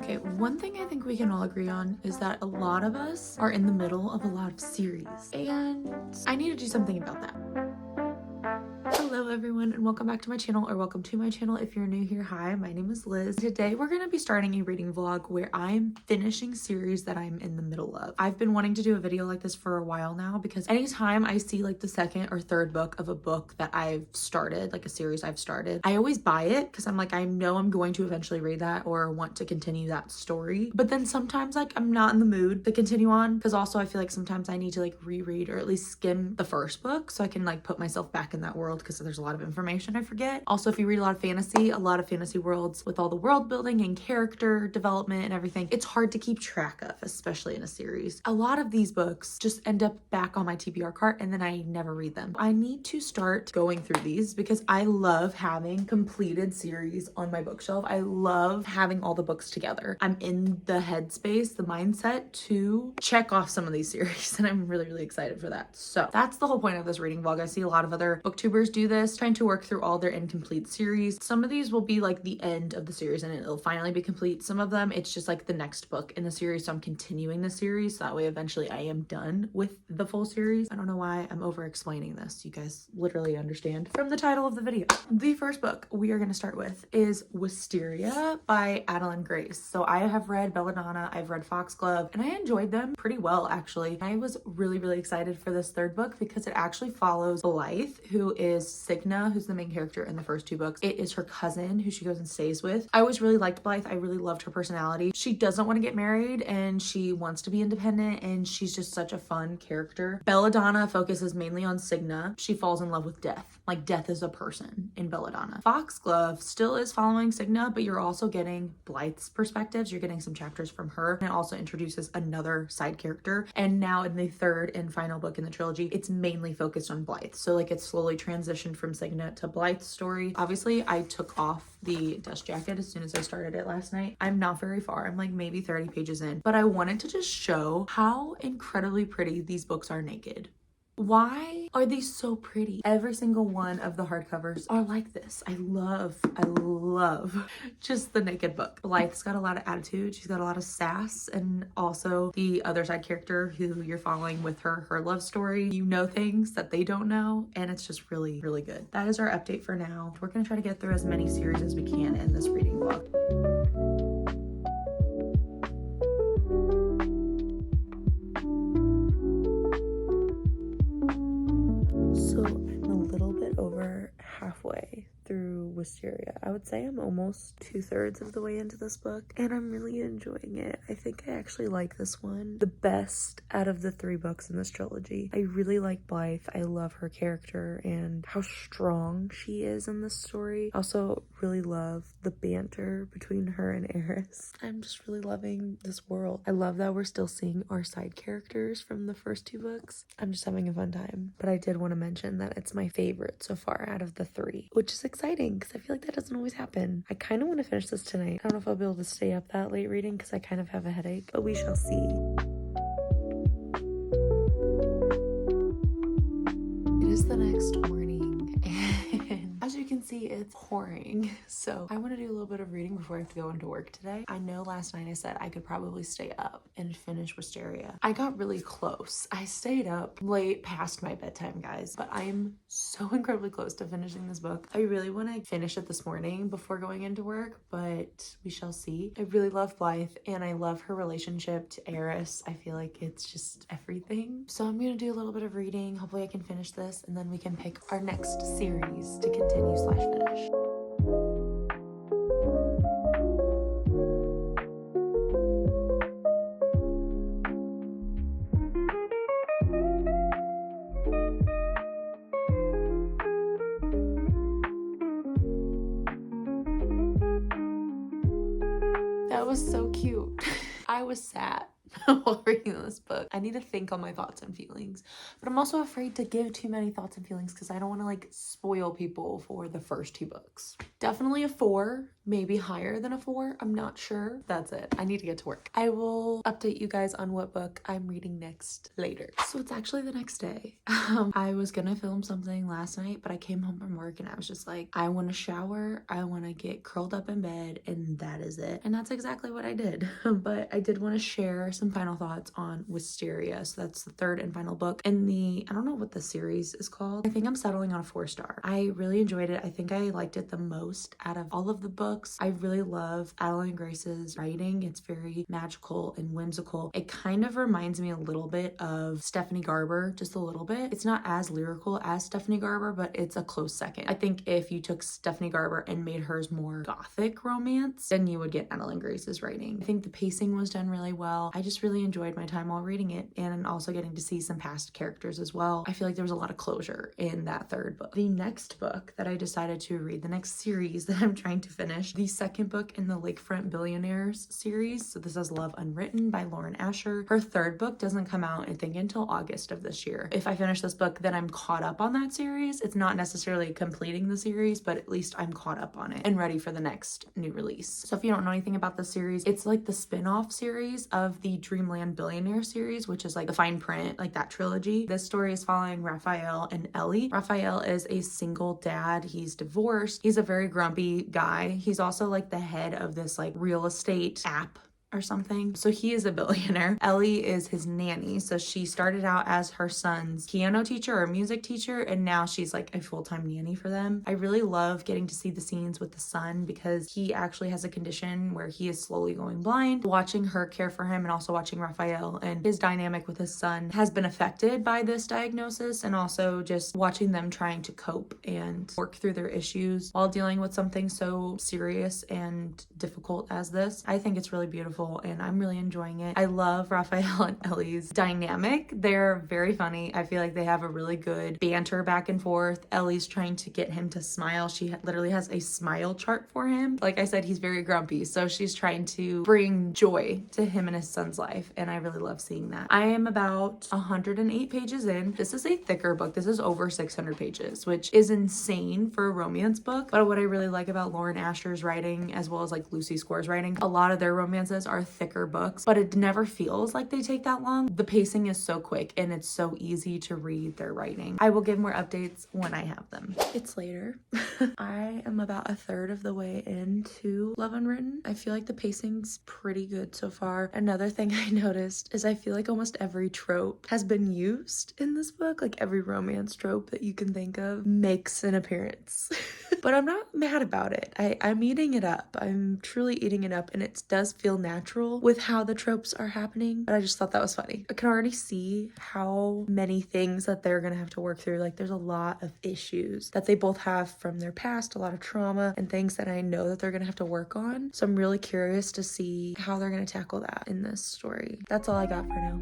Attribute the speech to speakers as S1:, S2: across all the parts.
S1: Okay, one thing I think we can all agree on is that a lot of us are in the middle of a lot of series, and I need to do something about that. Hello everyone and welcome back to my channel, or welcome to my channel if you're new here. Hi, my name is Liz. Today we're going to be starting a reading vlog where I'm finishing series that I'm in the middle of. I've been wanting to do a video like this for a while now because anytime I see like the second or third book of a book that I've started, like a series I've started, I always buy it because I'm like, I know I'm going to eventually read that or want to continue that story. But then sometimes like I'm not in the mood to continue on, because also I feel like sometimes I need to like reread or at least skim the first book so I can like put myself back in that world, because there's a lot of information I forget. Also, if you read a lot of fantasy worlds with all the world building and character development and everything, it's hard to keep track of, especially in a series. A lot of these books just end up back on my TBR cart and then I never read them. I need to start going through these because I love having completed series on my bookshelf. I love having all the books together. I'm in the headspace, the mindset to check off some of these series, and I'm really excited for that. So that's the whole point of this reading vlog. I see a lot of other booktubers do this, trying to work through all their incomplete series. Some of these will be like the end of the series and it'll finally be complete. Some of them, it's just like the next book in the series. So I'm continuing the series. So that way eventually I am done with the full series. I don't know why I'm over explaining this. You guys literally understand from the title of the video. The first book we are going to start with is Wisteria by Adalyn Grace. So I have read Belladonna, I've read Foxglove, and I enjoyed them pretty well actually. I was really excited for this third book because it actually follows Blythe, who is Cigna, who's the main character in the first two books. It is her cousin who she goes and stays with. I always really liked Blythe. I really loved her personality. She doesn't want to get married and she wants to be independent, and she's just such a fun character. Belladonna focuses mainly on Cigna. She falls in love with Death. Like, Death is a person in Belladonna. Foxglove still is following Cigna, but you're also getting Blythe's perspectives. You're getting some chapters from her, and it also introduces another side character. And now in the third and final book in the trilogy, it's mainly focused on Blythe. So like it's slowly transitioned from Cigna to Blythe's story. Obviously, I took off the dust jacket as soon as I started it last night. I'm not very far. I'm like maybe 30 pages in, but I wanted to just show how incredibly pretty these books are naked. Why are these so pretty? Every single one of the hardcovers are like this. I love just the naked book. Blythe's got a lot of attitude. She's got a lot of sass, and also the other side character who you're following with her love story. You know things that they don't know, and it's just really good. That is our update for now. We're gonna try to get through as many series as we can in this reading vlog. So I'm a little bit over halfway through Wisteria. I would say I'm almost 2/3 of the way into this book, and I'm really enjoying it. I think I actually like this one the best out of the 3 books in this trilogy. I really like Blythe. I love her character and how strong she is in this story. I also really love the banter between her and Eris. I'm just really loving this world. I love that we're still seeing our side characters from the first 2 books. I'm just having a fun time. But I did want to mention that it's my favorite so far out of the 3, which is exciting because I feel like that doesn't always happen. I kind of want to finish this tonight. I don't know if I'll be able to stay up that late reading because I kind of have a headache, but we shall see. It is the next morning, and as you can see, it's pouring. So I want to do a little bit of reading before I have to go into work today. I know last night I said I could probably stay up and finish Wisteria. I got really close. I stayed up late past my bedtime, guys, but I'm so incredibly close to finishing this book. I really want to finish it this morning before going into work, but we shall see. I really love Blythe, and I love her relationship to Eris. I feel like it's just everything. So I'm gonna do a little bit of reading. Hopefully I can finish this, and then we can pick our next series to continue/finish. That was so cute. I was sad while reading this book. I need to think on my thoughts and feelings, but I'm also afraid to give too many thoughts and feelings because I don't want to like spoil people for the first 2 books. Definitely a 4, maybe higher than a 4. I'm not sure. That's it. I need to get to work. I will update you guys on what book I'm reading next later. So it's actually the next day. I was gonna film something last night, but I came home from work and I was just like, I want to shower, I want to get curled up in bed, and that is it. And that's exactly what I did. But I did want to share some final thoughts on Wisteria. So that's the 3rd and final book in the, I don't know what the series is called. I think I'm settling on a 4-star. I really enjoyed it. I think I liked it the most out of all of the books. I really love Adeline Grace's writing. It's very magical and whimsical. It kind of reminds me a little bit of Stephanie Garber, just a little bit. It's not as lyrical as Stephanie Garber, but it's a close second. I think if you took Stephanie Garber and made hers more gothic romance, then you would get Adeline Grace's writing. I think the pacing was done really well. I just really enjoyed my time while reading it, and also getting to see some past characters as well. I feel like there was a lot of closure in that 3rd book. The next book that I decided to read, the next series that I'm trying to finish, the 2nd book in the Lakefront Billionaires series. So this is Love Unwritten by Lauren Asher. Her 3rd book doesn't come out, I think, until August of this year. If I finish this book, then I'm caught up on that series. It's not necessarily completing the series, but at least I'm caught up on it and ready for the next new release. So if you don't know anything about the series, it's like the spin-off series of the Dreamland Billionaire series, which is like the fine print, like that trilogy. This story is following Raphael and Ellie. Raphael is a single dad. He's divorced. He's a very grumpy guy. He's also like the head of this like real estate app or something. So he is a billionaire. Ellie is his nanny. So she started out as her son's piano teacher or music teacher, and now she's like a full-time nanny for them. I really love getting to see the scenes with the son because he actually has a condition where he is slowly going blind. Watching her care for him and also watching Raphael and his dynamic with his son has been affected by this diagnosis, and also just watching them trying to cope and work through their issues while dealing with something so serious and difficult as this. I think it's really beautiful and I'm really enjoying it. I love Raphael and Ellie's dynamic. They're very funny. I feel like they have a really good banter back and forth. Ellie's trying to get him to smile. She literally has a smile chart for him. Like I said, he's very grumpy. So she's trying to bring joy to him and his son's life. And I really love seeing that. I am about 108 pages in. This is a thicker book. This is over 600 pages, which is insane for a romance book. But what I really like about Lauren Asher's writing, as well as like Lucy Score's writing, a lot of their romances are thicker books, but it never feels like they take that long. The pacing is so quick and it's so easy to read their writing. I will give more updates when I have them. It's later. I am about a third of the way into Love Unwritten. I feel like the pacing's pretty good so far. Another thing I noticed is I feel like almost every trope has been used in this book. Like every romance trope that you can think of makes an appearance. But I'm not mad about it. I'm eating it up. I'm truly eating it up, and it does feel natural with how the tropes are happening. But I just thought that was funny. I can already see how many things that they're gonna have to work through. Like there's a lot of issues that they both have from their past, a lot of trauma and things that I know that they're gonna have to work on. So I'm really curious to see how they're gonna tackle that in this story. That's all I got for now.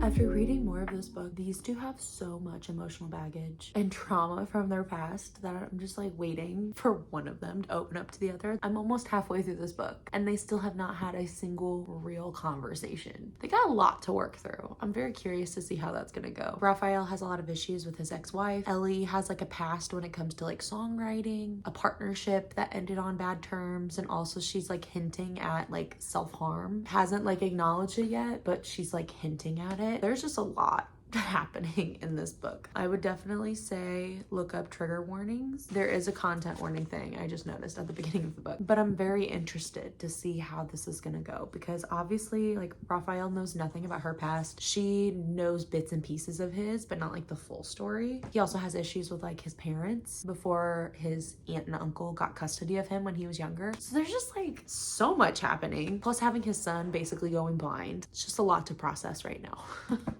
S1: After reading more of this book, these two have so much emotional baggage and trauma from their past that I'm just like waiting for one of them to open up to the other. I'm almost halfway through this book and they still have not had a single real conversation. They got a lot to work through. I'm very curious to see how that's gonna go. Raphael has a lot of issues with his ex-wife. Ellie has like a past when it comes to like songwriting, a partnership that ended on bad terms, and also she's like hinting at like self-harm. Hasn't like acknowledged it yet, but she's like hinting at it. There's just a lot happening in this book. I would definitely say look up trigger warnings. There is a content warning thing I just noticed at the beginning of the book, but I'm very interested to see how this is gonna go, because obviously like Raphael knows nothing about her past. She knows bits and pieces of his, but not like the full story. He also has issues with like his parents before his aunt and uncle got custody of him when he was younger. So there's just like so much happening, plus having his son basically going blind. It's just a lot to process right now.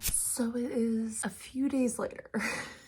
S1: So it is a few days later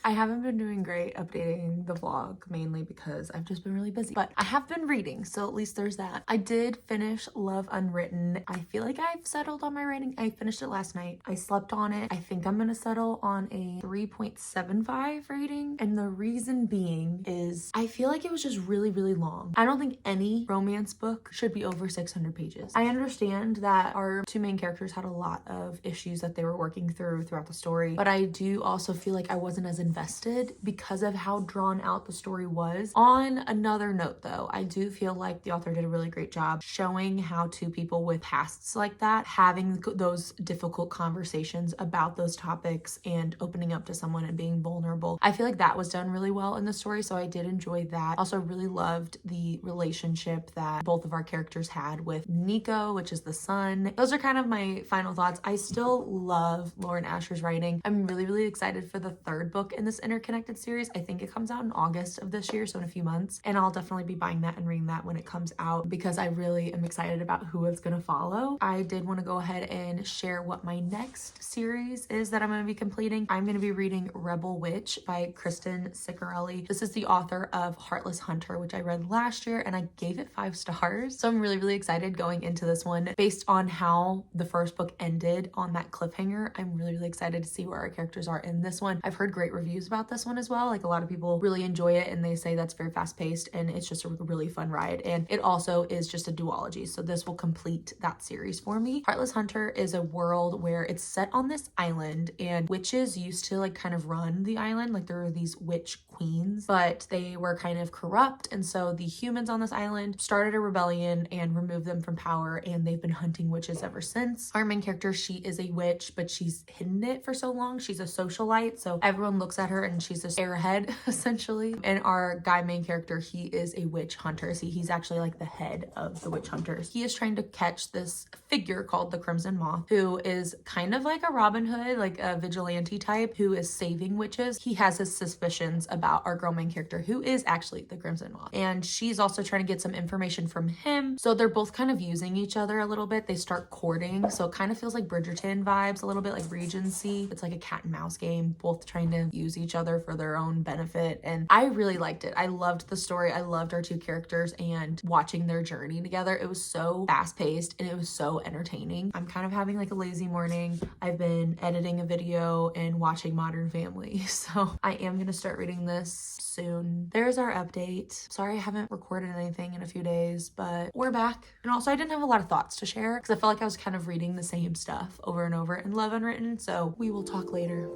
S1: I haven't been doing great updating the vlog, mainly because I've just been really busy, but I have been reading, so at least there's that. I did finish Love Unwritten. I feel like I've settled on my rating. I finished it last night. I slept on it. I think I'm gonna settle on a 3.75 rating, and the reason being is I feel like it was just really, really long. I don't think any romance book should be over 600 pages. I understand that our two main characters had a lot of issues that they were working throughout the story, but I do also feel like I wasn't as invested because of how drawn out the story was. On another note though, I do feel like the author did a really great job showing how two people with pasts like that, having those difficult conversations about those topics and opening up to someone and being vulnerable. I feel like that was done really well in the story, so I did enjoy that. Also really loved the relationship that both of our characters had with Nico, which is the son. Those are kind of my final thoughts. I still love Lauren Asher's writing. I'm really, really excited for the third book in this interconnected series. I think it comes out in August of this year, so in a few months, and I'll definitely be buying that and reading that when it comes out because I really am excited about who it's gonna follow. I did want to go ahead and share what my next series is that I'm going to be completing. I'm going to be reading Rebel Witch by Kristen Ciccarelli. This is the author of Heartless Hunter, which I read last year and I gave it 5 stars. So I'm really, really excited going into this one based on how the first book ended on that cliffhanger. I'm really, really excited to see where our characters are in this one. I've heard great reviews about this one as well. Like a lot of people really enjoy it and they say that's very fast paced and it's just a really fun ride. And it also is just a duology. So this will complete that series for me. Heartless Hunter is a world where it's set on this island and witches used to like kind of run the island. Like there are these witch queens, but they were kind of corrupt. And so the humans on this island started a rebellion and removed them from power. And they've been hunting witches ever since. Our main character, she is a witch, but she's hidden it for so long. She's a socialite. So everyone looks at her and she's this airhead essentially. And our guy main character, he is a witch hunter. See, he's actually like the head of the witch hunters. He is trying to catch this figure called the Crimson Moth, who is kind of like a Robin Hood, like a vigilante type who is saving witches. He has his suspicions about our girl main character, who is actually the Crimson Moth. And she's also trying to get some information from him. So they're both kind of using each other a little bit. They start courting. So it kind of feels like Bridgerton vibes a little bit, like Regency. It's like a cat and mouse game, both trying to use each other for their own benefit. And I really liked it. I loved the story. I loved our two characters and watching their journey together. It was so fast paced and it was so entertaining. I'm kind of having like a lazy morning. I've been editing a video and watching Modern Family. So I am going to start reading this soon. There's our update. Sorry I haven't recorded anything in a few days, but we're back. And also I didn't have a lot of thoughts to share because I felt like I was kind of reading the same stuff over and over in Love Unwritten. So we will talk later.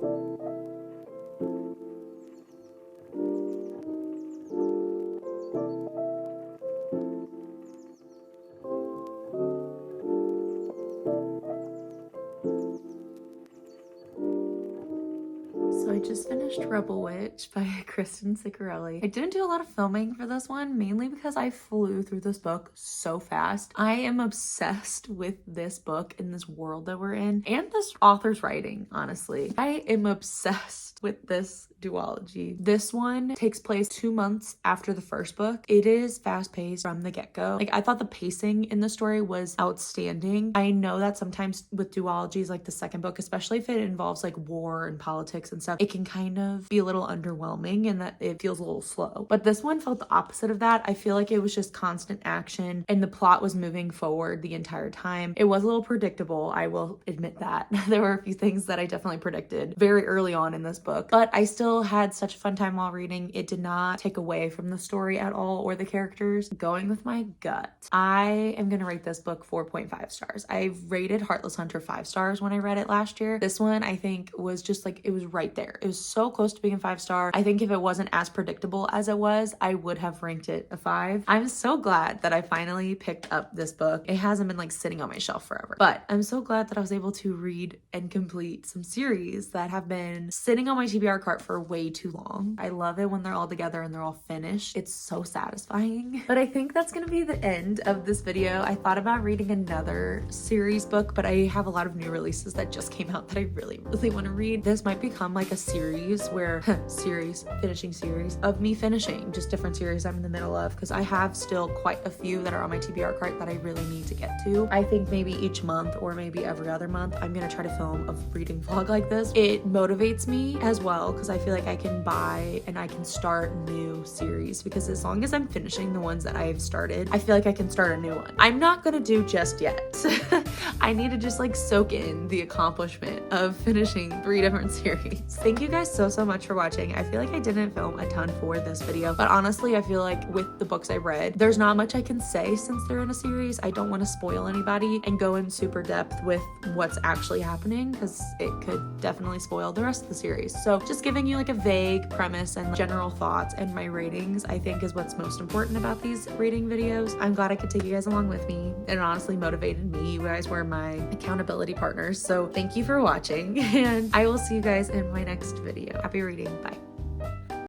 S1: So I just finished Rebel Witch by Kristen Ciccarelli. I didn't do a lot of filming for this one, mainly because I flew through this book so fast. I am obsessed with this book and this world that we're in and this author's writing, honestly. I am obsessed with this duology. This one takes place 2 months after the first book. It is fast-paced from the get-go. Like I thought the pacing in the story was outstanding. I know that sometimes with duologies, like the second book, especially if it involves like war and politics and stuff, it can kind of be a little underwhelming and that it feels a little slow. But this one felt the opposite of that. I feel like it was just constant action and the plot was moving forward the entire time. It was a little predictable, I will admit that. There were a few things that I definitely predicted very early on in this book, but I still had such a fun time while reading. It did not take away from the story at all or the characters. Going with my gut, I am gonna rate this book 4.5 stars. I rated Heartless Hunter 5 stars when I read it last year. This one I think was just like, it was right there. It was so close to being a 5-star. I think if it wasn't as predictable as it was, I would have ranked it a 5. I'm so glad that I finally picked up this book. It hasn't been like sitting on my shelf forever, but I'm so glad that I was able to read and complete some series that have been sitting on my TBR cart for way too long. I love it when they're all together and they're all finished. It's so satisfying. But I think that's gonna be the end of this video. I thought about reading another series book, but I have a lot of new releases that just came out that I really want to read. This might become like a series series where finishing series of me finishing just different series I'm in the middle of, because I have still quite a few that are on my TBR cart that I really need to get to. I think maybe each month or maybe every other month I'm gonna try to film a reading vlog like this. It motivates me as well because I feel like I can buy and I can start new series, because as long as I'm finishing the ones that I've started, I feel like I can start a new one. I'm not gonna do just yet. I need to just like soak in the accomplishment of finishing 3 different series. Thank you guys so much for watching. I feel like I didn't film a ton for this video, but honestly I feel like with the books I read, there's not much I can say since they're in a series. I don't want to spoil anybody and go in super depth with what's actually happening, because it could definitely spoil the rest of the series. So just giving you like a vague premise and general thoughts and my ratings, I think is what's most important about these rating videos. I'm glad I could take you guys along with me. It honestly motivated me. You guys were my accountability partners. So thank you for watching, and I will see you guys in my next video. Happy reading. Bye.